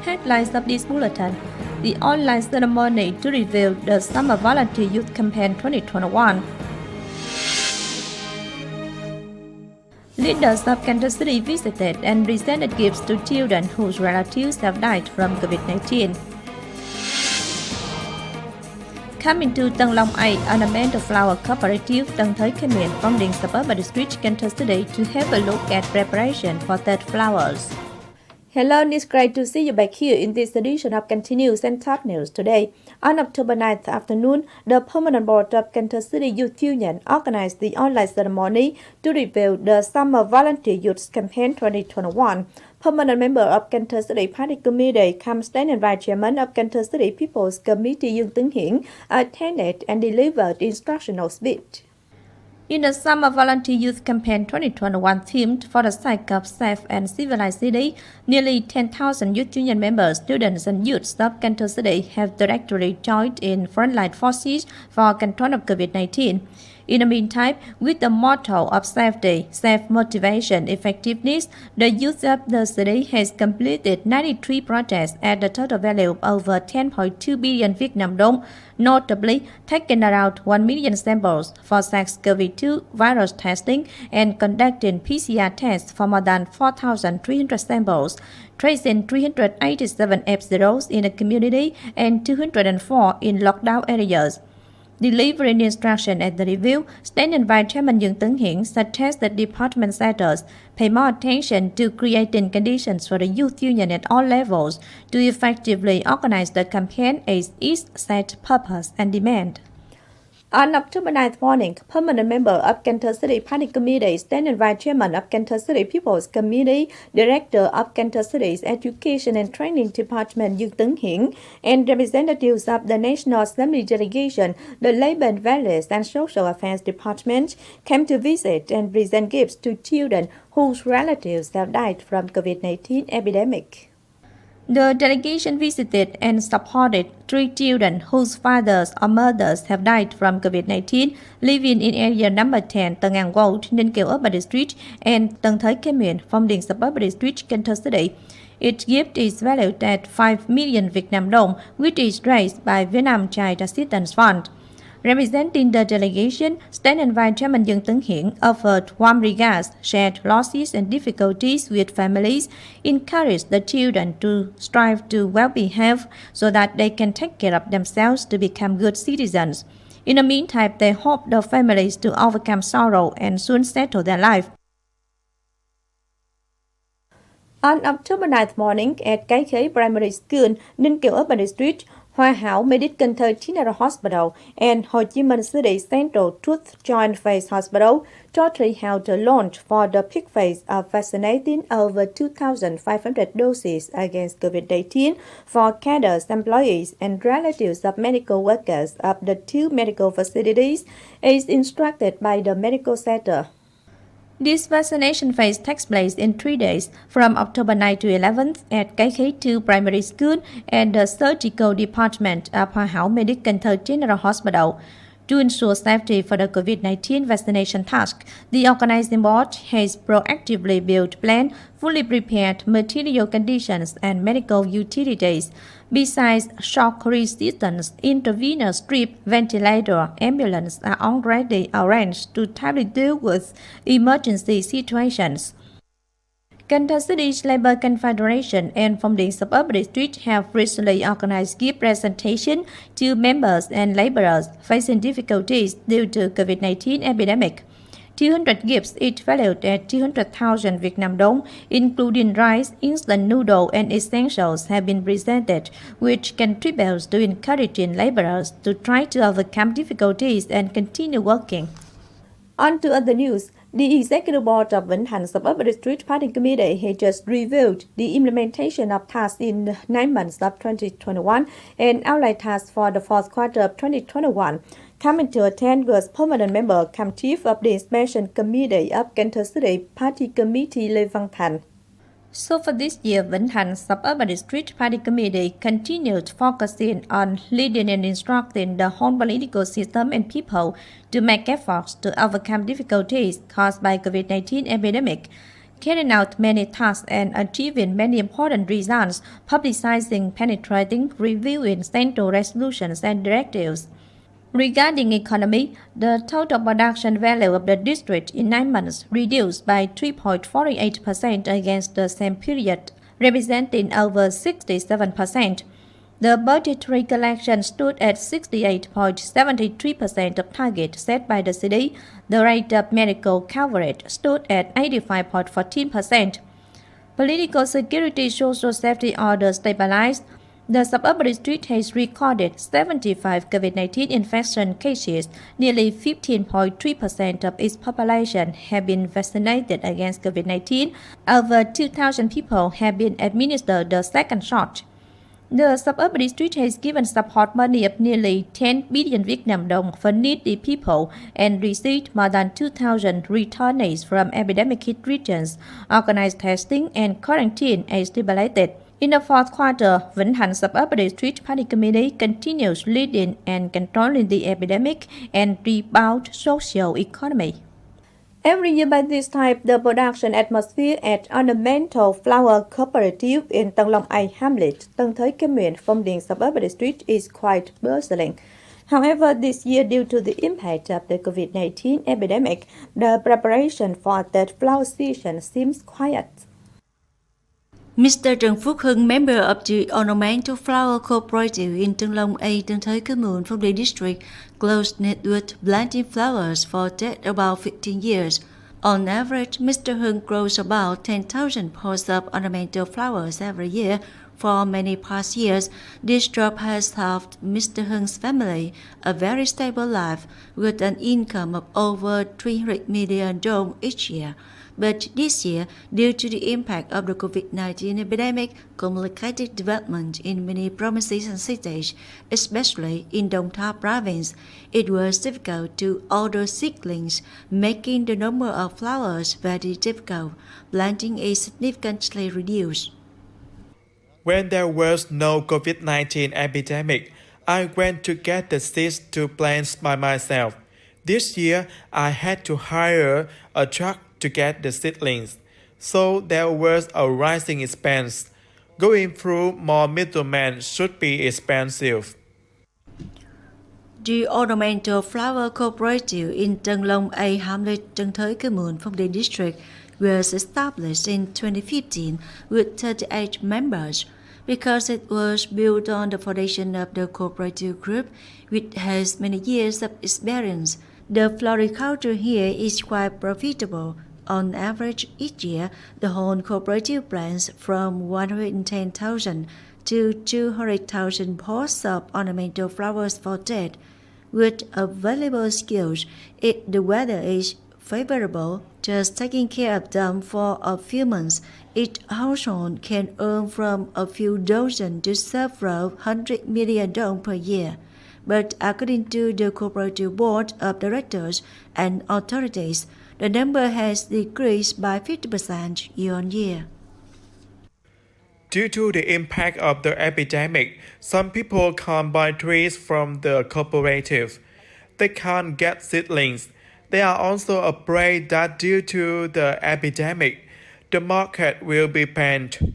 Headlines of this bulletin: the online ceremony to reveal the Summer Volunteer Youth Campaign 2021. Leaders of Kansas City visited and presented gifts to children whose relatives have died from COVID-19. Coming to Tân Long A Ornamental Flower Cooperative, Tân Thới Khmer Funding Suburban District, Kansas City to have a look at preparation for that flowers. Hello, it's great to see you back here in this edition of Continuous and Top News today. On October 9th afternoon, the Permanent Board of Kansas City Youth Union organized the online ceremony to reveal the Summer Volunteer Youth Campaign 2021. Permanent member of Kansas City Party Committee, come stand and vice chairman of Kansas City People's Committee Dương Tấn Hiển attended and delivered instructional speech. In the Summer Volunteer Youth Campaign 2021 themed for the sake of safe and civilized city, nearly 10,000 Youth Union members, students and youths of Kansas City have directly joined in frontline forces for control of COVID-19. In the meantime, with the motto of safety, self-motivation, effectiveness, the youth of the city has completed 93 projects at a total value of over 10.2 billion Vietnam dong, notably taken around 1 million samples for SARS-CoV-2 virus testing and conducting PCR tests for more than 4,300 samples, tracing 387 F0s in the community and 204 in lockdown areas. Delivering instruction at the review, Standing Vice Chairman Dương Tấn Hiển suggested department setters pay more attention to creating conditions for the youth union at all levels to effectively organize the campaign as its set purpose and demand. On October 9th morning, permanent member of Kansas City Party Committee, Standing Vice Chairman of Kansas City People's Committee, Director of Kansas City's Education and Training Department Dương Tấn Hiển, and representatives of the National Assembly delegation, the Labor and Values and Social Affairs Department, came to visit and present gifts to children whose relatives have died from COVID-19 epidemic. The delegation visited and supported 3 children whose fathers or mothers have died from COVID-19 living in area number 10 Tân An Road, Ninh Kiều Urban District and Tân Thới Khmer Funding Suburban District, Kansas City. Its gift is valued at 5 million Vietnam dong, which is raised by Vietnam Child Assistance Fund. Representing the delegation, Standing Vice Chairman Dương Tấn Hiển offered warm regards, shared losses and difficulties with families, encouraged the children to strive to well behave so that they can take care of themselves to become good citizens. In the meantime, they hope the families to overcome sorrow and soon settle their life. On October 9th morning at Cái Khế Primary School, Ninh Kiều Urban District, Hoa Hảo Medic Cần Thơ General Hospital and Ho Chi Minh City Central Truth Joint Phase Hospital jointly held a launch for the peak phase of vaccinating over 2,500 doses against COVID-19 for cadres, employees, and relatives of medical workers of the 2 medical facilities, as instructed by the medical center. This vaccination phase takes place in 3 days, from October 9 to 11th at Cái Khế 2 Primary School and the Surgical Department of Hoa Hảo Medic Cần Thơ General Hospital. To ensure safety for the COVID-19 vaccination task, the organizing board has proactively built planned, fully prepared material conditions and medical utilities. Besides shock resistance, intravenous drip, ventilator, ambulance are already arranged to timely deal with emergency situations. Kansas City's Labor Confederation and Funding Suburban District have recently organized gift presentation to members and laborers facing difficulties due to COVID-19 epidemic. 200 gifts, each valued at 200,000 Vietnam dong, including rice, instant noodle, and essentials, have been presented, which contributes to encouraging laborers to try to overcome difficulties and continue working. On to other news. The Executive Board of Vĩnh Thạnh Suburban District Party Committee has just reviewed the implementation of tasks in 9 months of 2021 and outline tasks for the 4th quarter of 2021. Coming to attend was permanent member, chief of the Inspection Committee of Kansas City Party Committee Lê Văn Thành. So for this year, Vĩnh Thạnh Suburban District Party Committee continued focusing on leading and instructing the whole political system and people to make efforts to overcome difficulties caused by COVID-19 epidemic. carrying out many tasks and achieving many important results, publicizing, penetrating, reviewing central resolutions and directives. Regarding economy, the total production value of the district in 9 months reduced by 3.48% against the same period, representing over 67%. The budgetary collection stood at 68.73% of target set by the city. The rate of medical coverage stood at 85.14%. Political security social safety order stabilized. The suburban district has recorded 75 COVID-19 infection cases. Nearly 15.3% of its population have been vaccinated against COVID-19. Over 2,000 people have been administered the second shot. The suburban district has given support money of nearly 10 billion Vietnam dong for needy people and received more than 2,000 returnees from epidemic-hit regions. Organized testing and quarantine is stipulated. In the fourth quarter, Vĩnh Hành Suburban District Party Committee continues leading and controlling the epidemic and rebound social economy. Every year by this time, the production atmosphere at Ornamental Flower Cooperative in Tân Long A Hamlet, Tân Thới Kim Nguyện, Phong Điền Suburban District is quite bustling. However, this year, due to the impact of the COVID-19 epidemic, the preparation for that flower season seems quiet. Mr. Trần Phúc Hưng, member of the Ornamental Flower Cooperative in Tân Long A, Tân Thới Kim Nguyện from the district, close-knit with planting flowers for about 15 years. On average, Mr. Hưng grows about 10,000 pots of ornamental flowers every year. For many past years, this job has helped Mr. Hung's family a very stable life with an income of over 300 million dong each year. But this year, due to the impact of the COVID-19 epidemic, complicated development in many provinces and cities, especially in Đông Tháp province, it was difficult to order seedlings, making the number of flowers very difficult. Planting is significantly reduced. When there was no COVID-19 epidemic, I went to get the seeds to plant by myself. This year, I had to hire a truck to get the seedlings, so there was a rising expense. Going through more middlemen should be expensive. The Ornamental Flower Cooperative in Tân Long A Hamlet, Tân Thới Kim Nguyện from the district was established in 2015 with 38 members. Because it was built on the foundation of the cooperative group, which has many years of experience, the floriculture here is quite profitable. On average, each year, the whole cooperative plants from 110,000 to 200,000 pots of ornamental flowers for that. With available skills, if the weather is favorable, just taking care of them for a few months, each household can earn from a few dozen to several 100 million dong per year. But according to the cooperative board of directors and authorities, the number has decreased by 50% year-on-year. Due to the impact of the epidemic, some people can't buy trees from the cooperative. They can't get seedlings. They are also afraid that due to the epidemic, the market will be banned.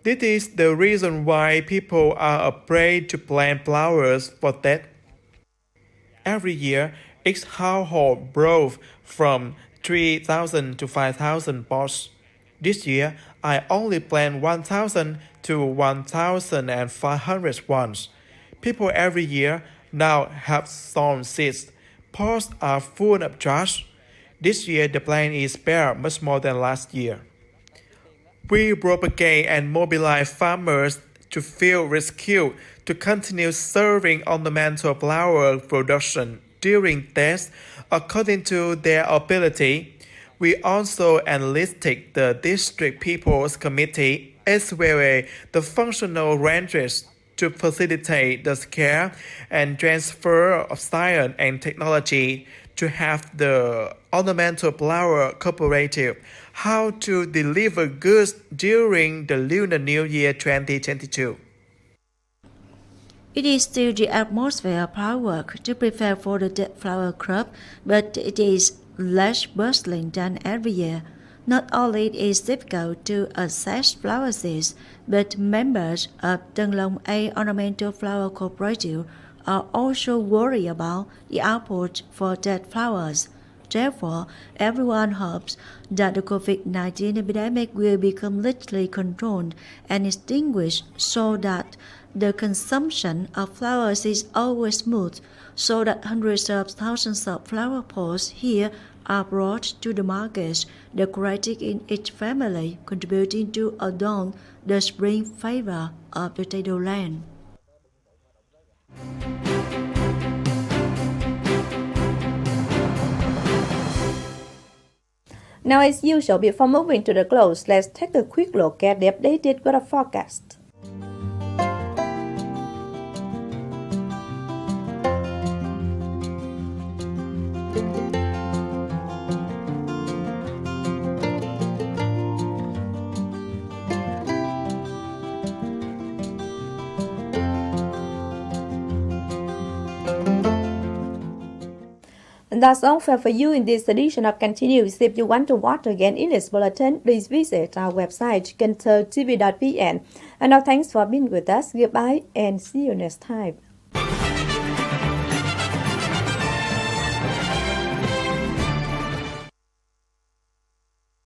This is the reason why people are afraid to plant flowers for that. Every year, each household borrows from 3,000 to 5,000 pots. This year, I only plant 1,000 to 1,500 ones. People every year now have sown seeds. Pots are full of trash. This year, the plant is bare much more than last year. We propagate and mobilize farmers to feel rescued to continue serving ornamental flower production during tests according to their ability. We also enlisted the District People's Committee as well as the functional rangers to facilitate the care and transfer of science and technology to have the Ornamental Flower Cooperative how to deliver goods during the Lunar New Year 2022. It is still the atmosphere of hard work to prepare for the dead flower crop, but it is less bustling than every year. Not only it is difficult to access flower seeds, but members of Tân Long A Ornamental Flower Cooperative are also worried about the output for dead flowers. Therefore, everyone hopes that the COVID-19 epidemic will be completely controlled and extinguished so that the consumption of flowers is always smooth, so that hundreds of thousands of flower pots here are brought to the markets, decorated in each family, contributing to adorn the spring favor of the tidal land. Now, as usual, before moving to the close, let's take a quick look at the updated weather forecast. And that's all for you in this edition of Continuous. If you want to watch again in this bulletin, please visit our website, kenthtv.vn. And now thanks for being with us. Goodbye and see you next time.